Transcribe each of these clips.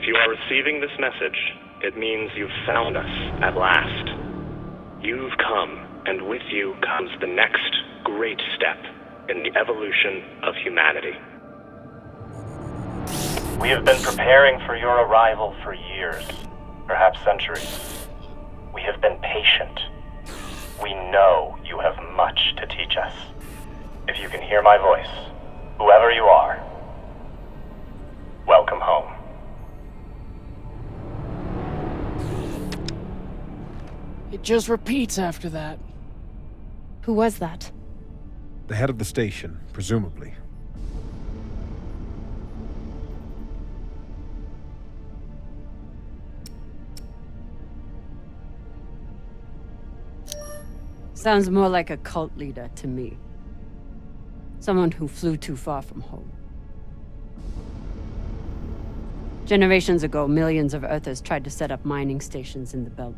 If you are receiving this message, it means you've found us at last. You've come, and with you comes the next great step in the evolution of humanity. We have been preparing for your arrival for years, perhaps centuries. We have been patient. We know you have much to teach us. If you can hear my voice, whoever you are, welcome home. It just repeats after that. Who was that? The head of the station, presumably. Sounds more like a cult leader to me. Someone who flew too far from home. Generations ago, millions of Earthers tried to set up mining stations in the belt.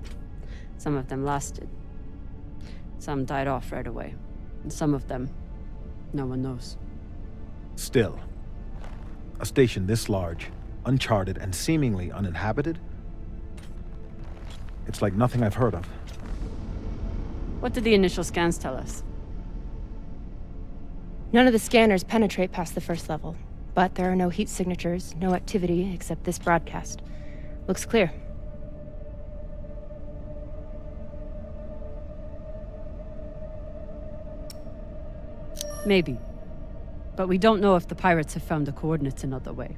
Some of them lasted. Some died off right away. And some of them, no one knows. Still, a station this large, uncharted, and seemingly uninhabited? It's like nothing I've heard of. What did the initial scans tell us? None of the scanners penetrate past the first level, but there are no heat signatures, no activity except this broadcast. Looks clear. Maybe. But we don't know if the pirates have found the coordinates another way.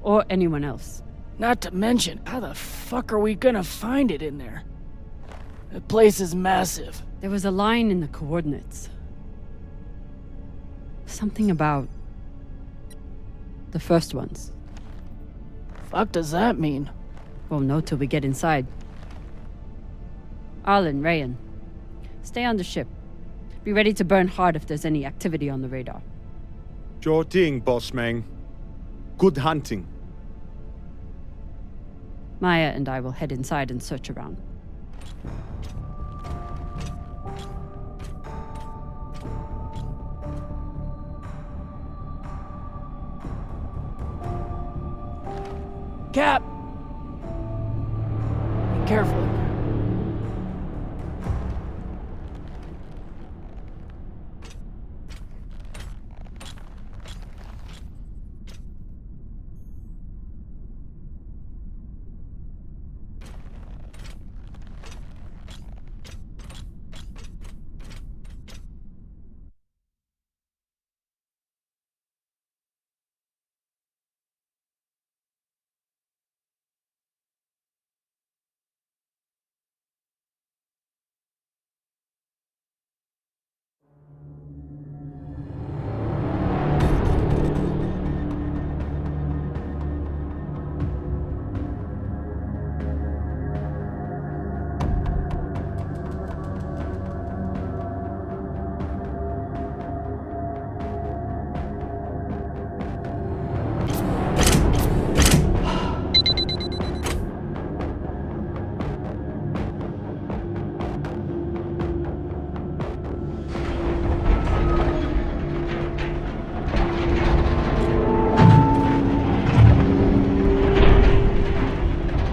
Or anyone else. Not to mention, how the fuck are we gonna find it in there? The place is massive. There was a line in the coordinates. Something about the first ones. Fuck does that mean? Won't know till we get inside. Arlen, Rayan, stay on the ship. Be ready to burn hard if there's any activity on the radar. Sure thing, boss man. Good hunting. Maya and I will head inside and search around. Cap! Be careful.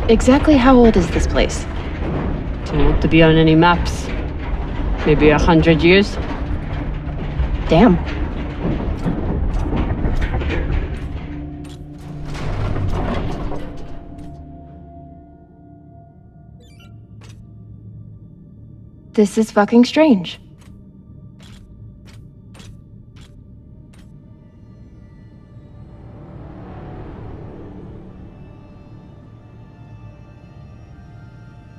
Exactly how old is this place? Too old to be on any maps. Maybe 100 years? Damn. This is fucking strange.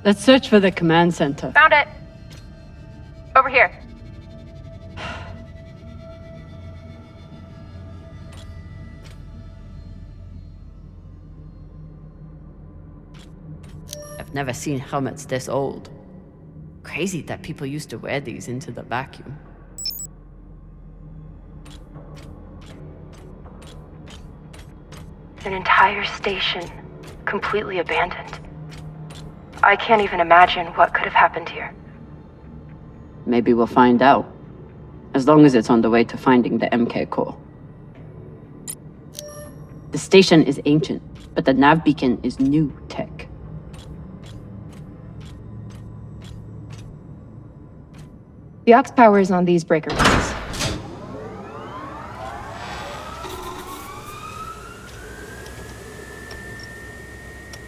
Let's search for the command center. Found it. Over here. I've never seen helmets this old. Crazy that people used to wear these into the vacuum. An entire station, completely abandoned. I can't even imagine what could have happened here. Maybe we'll find out. As long as it's on the way to finding the MK core. The station is ancient, But the nav beacon is new tech. The aux power is on these breaker rings.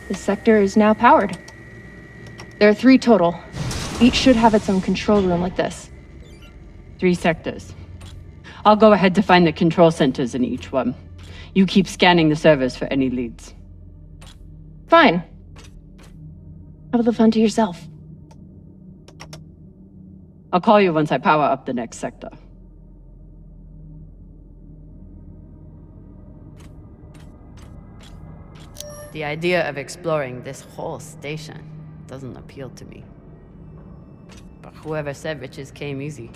This sector is now powered. There are 3 total. Each should have its own control room like this. 3 sectors. I'll go ahead to find the control centers in each one. You keep scanning the servers for any leads. Fine. Have the fun to yourself. I'll call you once I power up the next sector. The idea of exploring this whole station doesn't appeal to me. But whoever said riches came easy.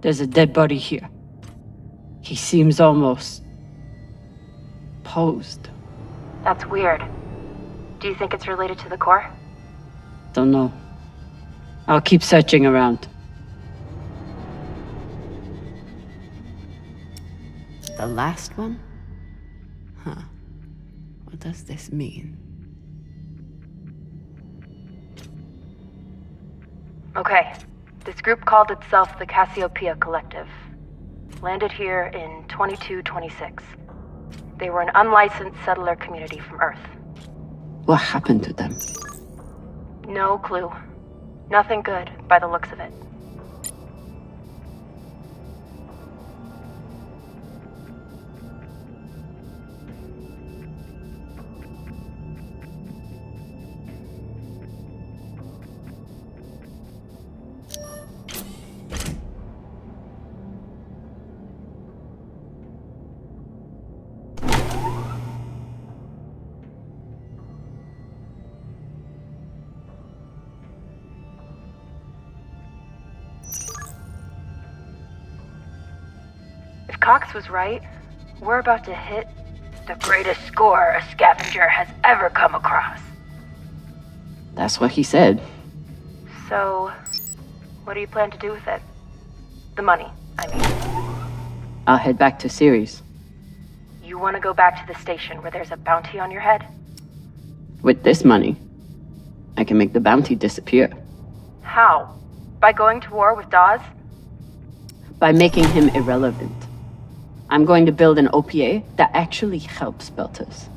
There's a dead body here. He seems almost posed. That's weird. Do you think it's related to the core? Don't know. I'll keep searching around. The last one? Huh. What does this mean? Okay. This group called itself the Cassiopeia Collective. Landed here in 2226. They were an unlicensed settler community from Earth. What happened to them? No clue. Nothing good, by the looks of it. If Cox was right, we're about to hit the greatest score a scavenger has ever come across. That's what he said. So, what do you plan to do with it? The money, I mean. I'll head back to Series. You want to go back to the station where there's a bounty on your head? With this money, I can make the bounty disappear. How? By going to war with Dawes? By making him irrelevant. I'm going to build an OPA that actually helps Belters.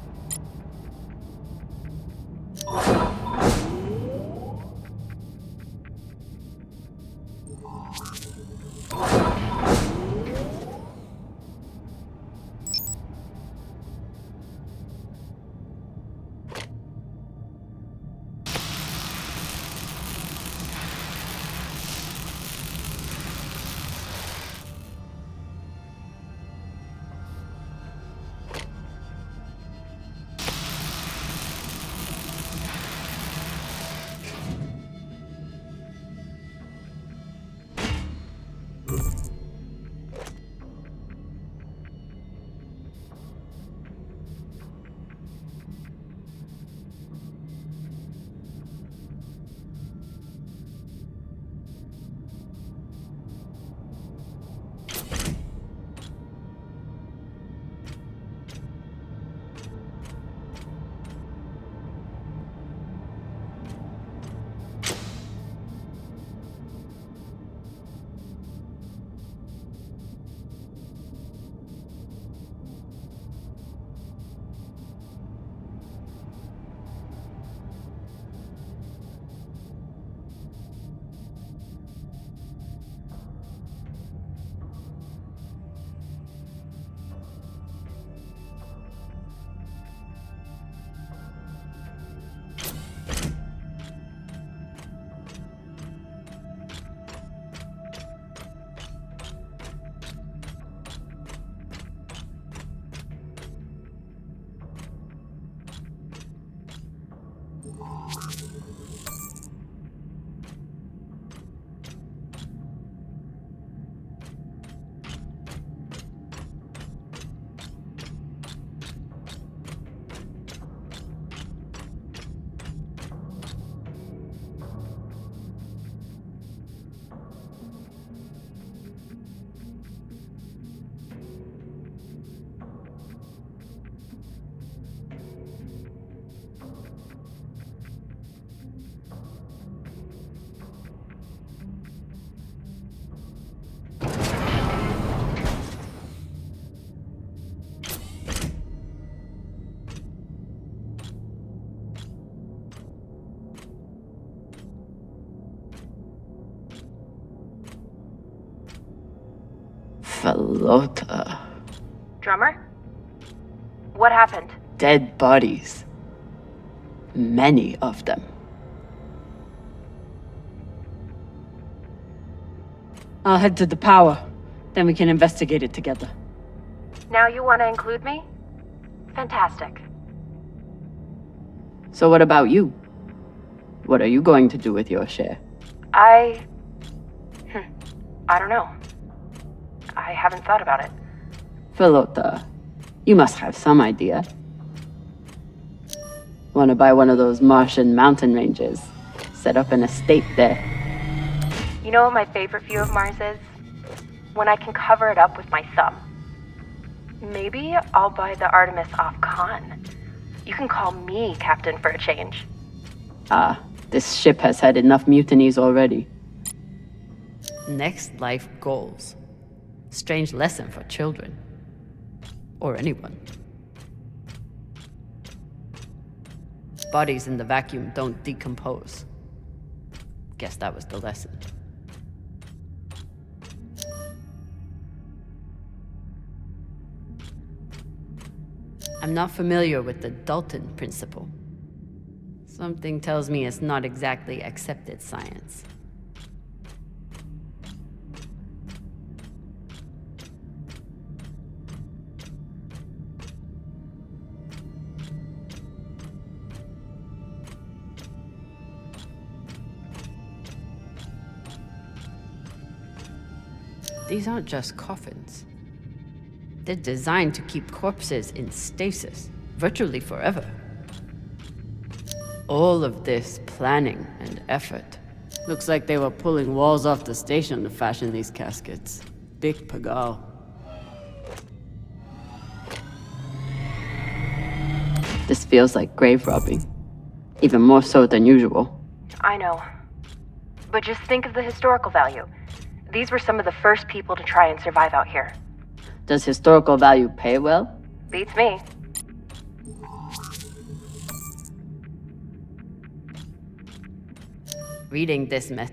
Felota. Drummer? What happened? Dead bodies. Many of them. I'll head to the power. Then we can investigate it together. Now you want to include me? Fantastic. So what about you? What are you going to do with your share? I don't know. I haven't thought about it. Felota, you must have some idea. Want to buy one of those Martian mountain ranges? Set up an estate there. You know what my favorite view of Mars is? When I can cover it up with my thumb. Maybe I'll buy the Artemis off Khan. You can call me captain for a change. Ah, this ship has had enough mutinies already. Next life goals. Strange lesson for children. Or anyone. Bodies in the vacuum don't decompose. Guess that was the lesson. I'm not familiar with the Dalton principle. Something tells me it's not exactly accepted science. These aren't just coffins. They're designed to keep corpses in stasis, virtually forever. All of this planning and effort. Looks like they were pulling walls off the station to fashion these caskets. Big pagal. This feels like grave robbing. Even more so than usual. I know. But just think of the historical value. These were some of the first people to try and survive out here. Does historical value pay well? Beats me. Reading this mess.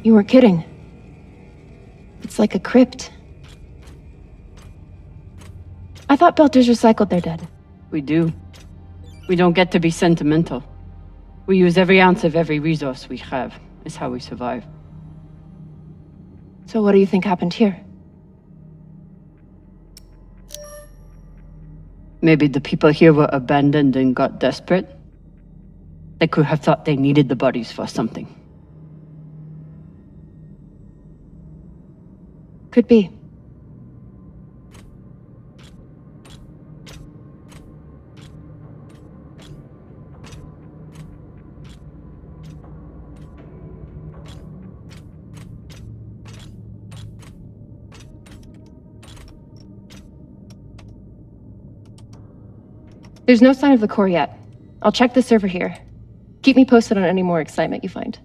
You were kidding. It's like a crypt. I thought Belters recycled their dead. We do. We don't get to be sentimental. We use every ounce of every resource we have. It's how we survive. So what do you think happened here? Maybe the people here were abandoned and got desperate. They could have thought they needed the bodies for something. Could be. There's no sign of the core yet. I'll check the server here. Keep me posted on any more excitement you find.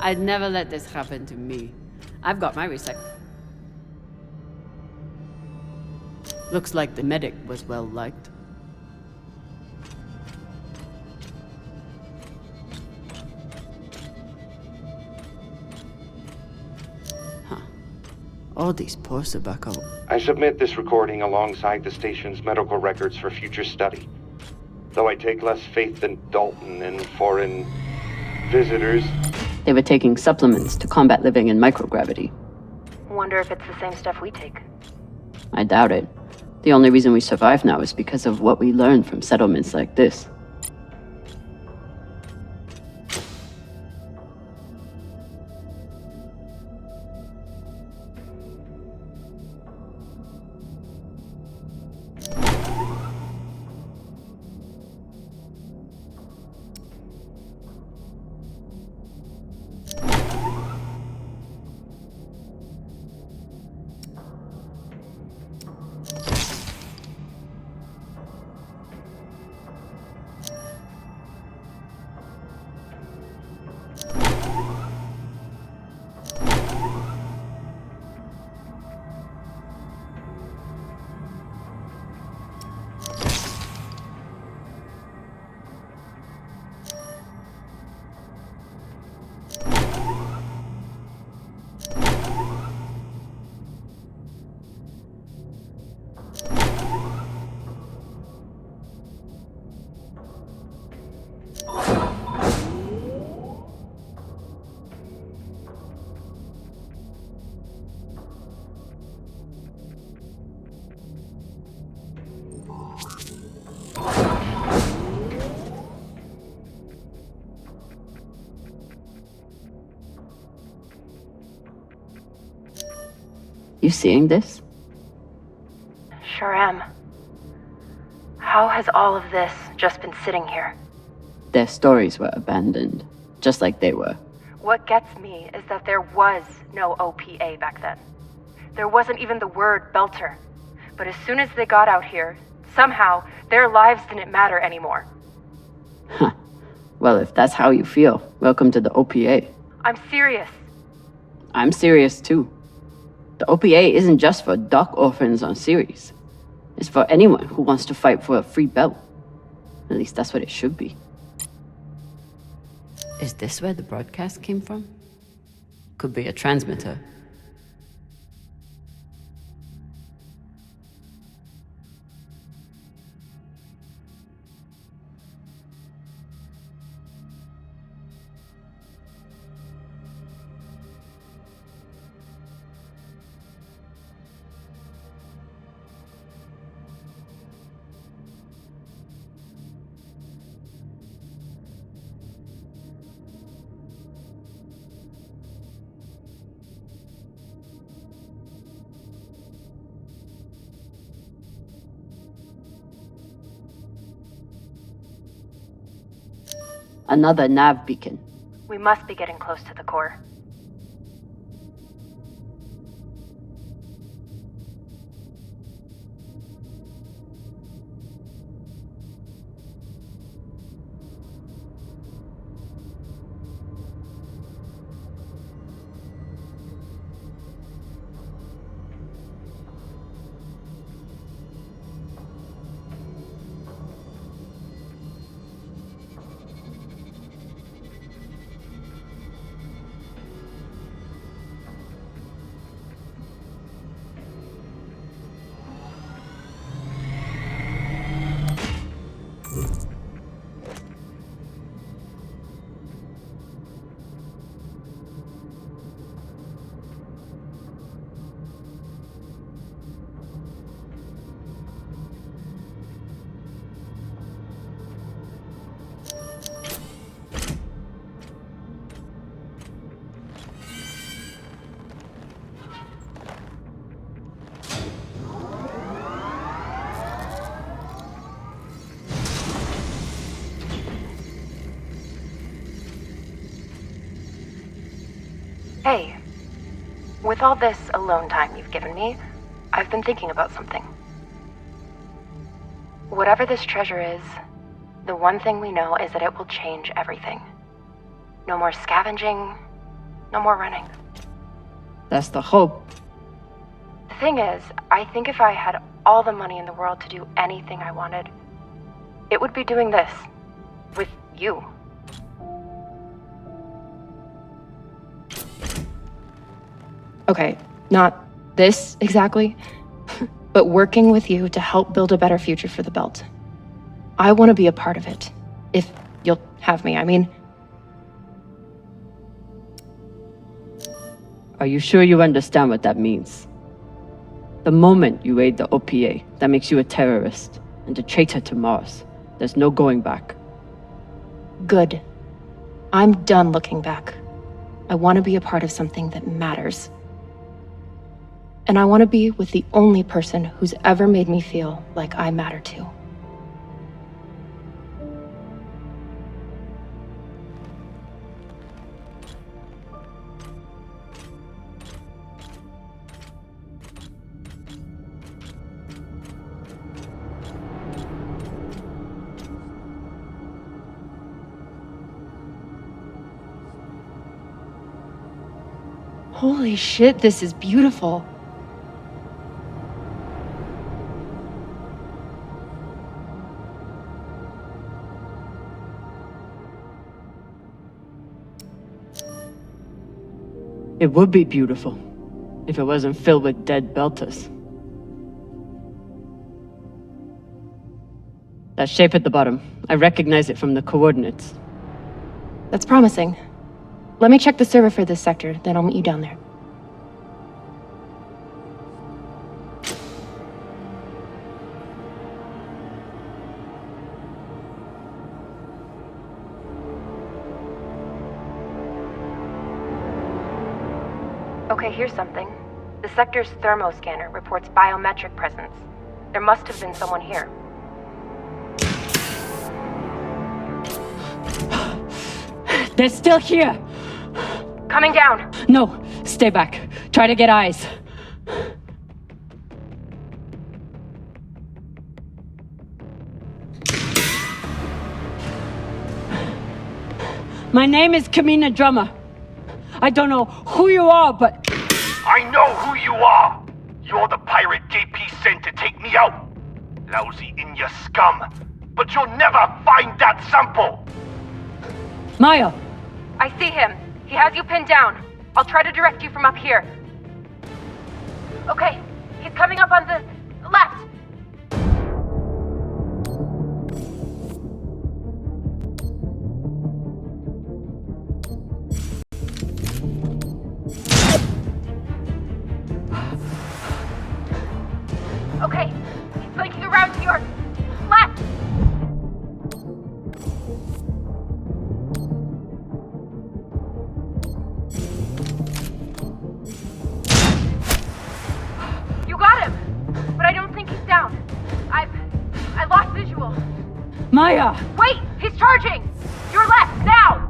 I'd never let this happen to me. I've got my recycle. Looks like the medic was well liked. Huh. All these posts are back up. I submit this recording alongside the station's medical records for future study. Though I take less faith than Dalton and foreign visitors, They were taking supplements to combat living in microgravity. Wonder if it's the same stuff we take. I doubt it. The only reason we survive now is because of what we learned from settlements like this. You seeing this? Sure am. How has all of this just been sitting here? Their stories were abandoned, just like they were. What gets me is that there was no OPA back then. There wasn't even the word Belter. But as soon as they got out here, somehow their lives didn't matter anymore. Huh. Well, if that's how you feel, welcome to the OPA. I'm serious. I'm serious too. The OPA isn't just for dock orphans on Ceres. It's for anyone who wants to fight for a free belt. At least that's what it should be. Is this where the broadcast came from? Could be a transmitter. Another nav beacon. We must be getting close to the core. Hey, with all this alone time you've given me, I've been thinking about something. Whatever this treasure is, the one thing we know is that it will change everything. No more scavenging, no more running. That's the hope. The thing is, I think if I had all the money in the world to do anything I wanted, it would be doing this. With you. Okay, not this exactly, but working with you to help build a better future for the Belt. I want to be a part of it. If you'll have me, I mean. Are you sure you understand what that means? The moment you aid the OPA, that makes you a terrorist and a traitor to Mars. There's no going back. Good. I'm done looking back. I want to be a part of something that matters. And I want to be with the only person who's ever made me feel like I matter too. Holy shit, this is beautiful. It would be beautiful if it wasn't filled with dead belters. That shape at the bottom, I recognize it from the coordinates. That's promising. Let me check the server for this sector, then I'll meet you down there. Okay, here's something. The sector's thermoscanner reports biometric presence. There must have been someone here. They're still here! Coming down! No, stay back. Try to get eyes. My name is Camina Drummer. I don't know who you are, but... I know who you are! You're the pirate JP sent to take me out! Lousy in your scum! But you'll never find that sample! Maya! I see him. He has you pinned down. I'll try to direct you from up here. Okay, he's coming up on the left. Okay, he's flanking around to your left. You got him, but I don't think he's down. I lost visual. Maya! Wait, he's charging. Your left now.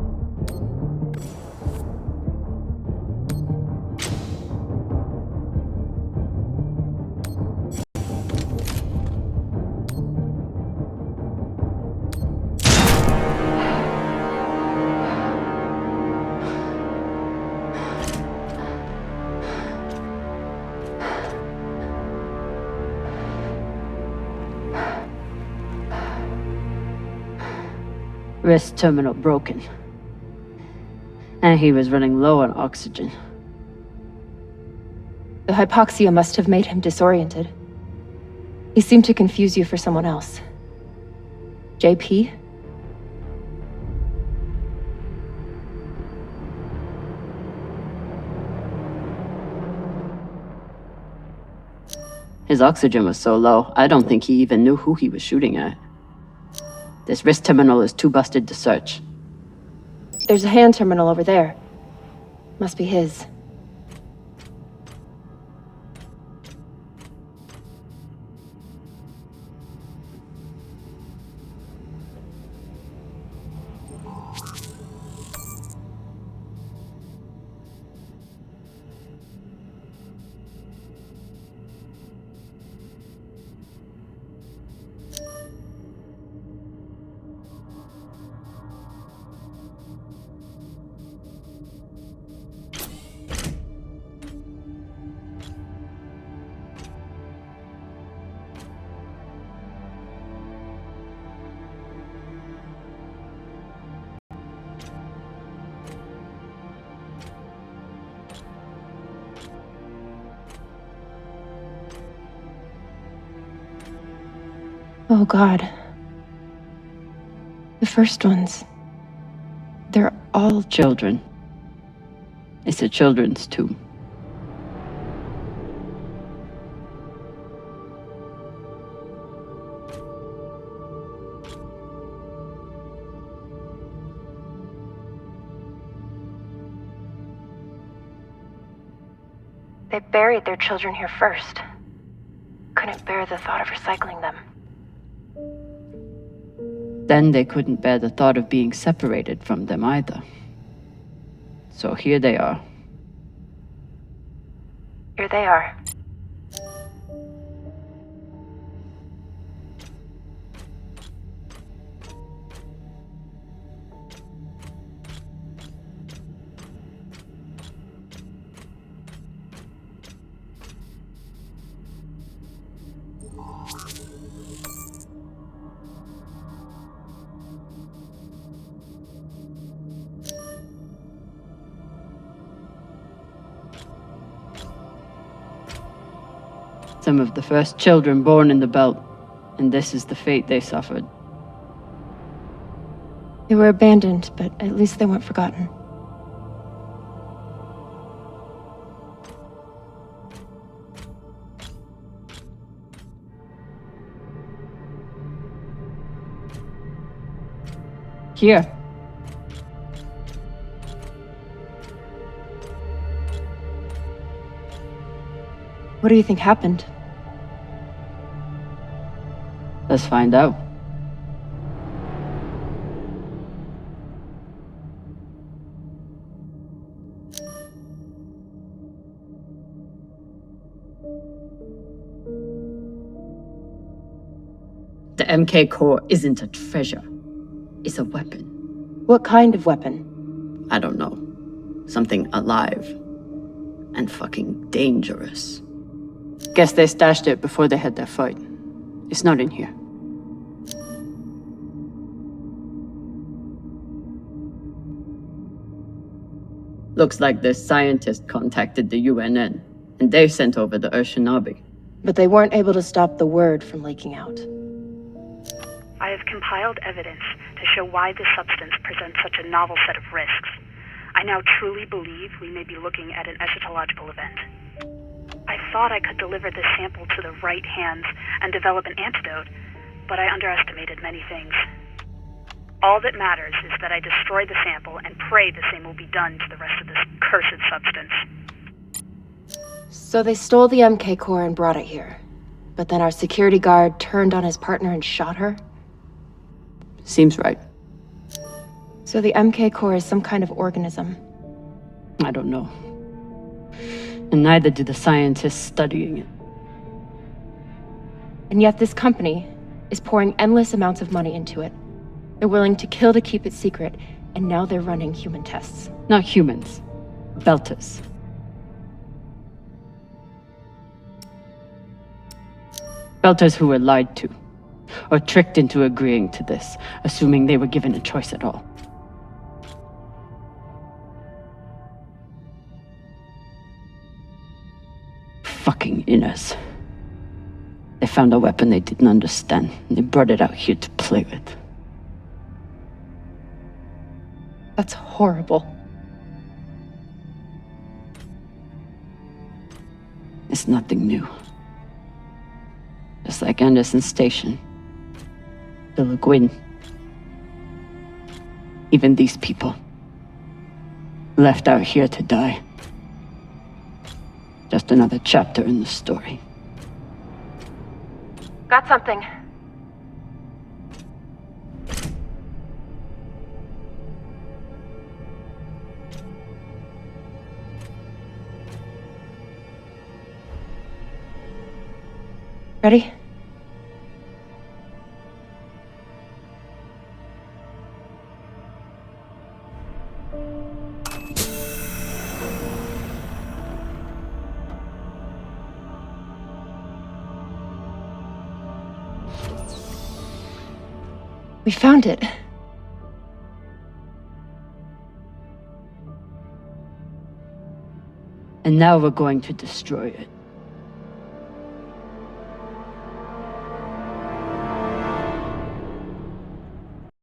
Wrist terminal broken. And he was running low on oxygen. The hypoxia must have made him disoriented. He seemed to confuse you for someone else. JP? His oxygen was so low, I don't think he even knew who he was shooting at. This wrist terminal is too busted to search. There's a hand terminal over there. Must be his. Oh God. The first ones. They're all Children. It's a children's tomb. They buried their children here first. Couldn't bear the thought of recycling them. Then they couldn't bear the thought of being separated from them either. So here they are. Here they are. Some of the first children born in the Belt, and this is the fate they suffered. They were abandoned, but at least they weren't forgotten. Here. What do you think happened? Let's find out. The MK core isn't a treasure. It's a weapon. What kind of weapon? I don't know. Something alive. And fucking dangerous. Guess they stashed it before they had their fight. It's not in here. Looks like this scientist contacted the UNN, and they sent over the Urshinabi. But they weren't able to stop the word from leaking out. I have compiled evidence to show why this substance presents such a novel set of risks. I now truly believe we may be looking at an eschatological event. I thought I could deliver this sample to the right hands and develop an antidote, but I underestimated many things. All that matters is that I destroy the sample and pray the same will be done to the rest of this cursed substance. So they stole the MK core and brought it here. But then our security guard turned on his partner and shot her? Seems right. So the MK core is some kind of organism. I don't know. And neither do the scientists studying it. And yet this company is pouring endless amounts of money into it. They're willing to kill to keep it secret, and now they're running human tests. Not humans. Belters. Belters who were lied to, or tricked into agreeing to this, assuming they were given a choice at all. Fucking inners. They found a weapon they didn't understand, and they brought it out here to play with. That's horrible. It's nothing new. Just like Anderson Station. The Le Guin. Even these people. Left out here to die. Just another chapter in the story. Got something. Ready? We found it. And now we're going to destroy it.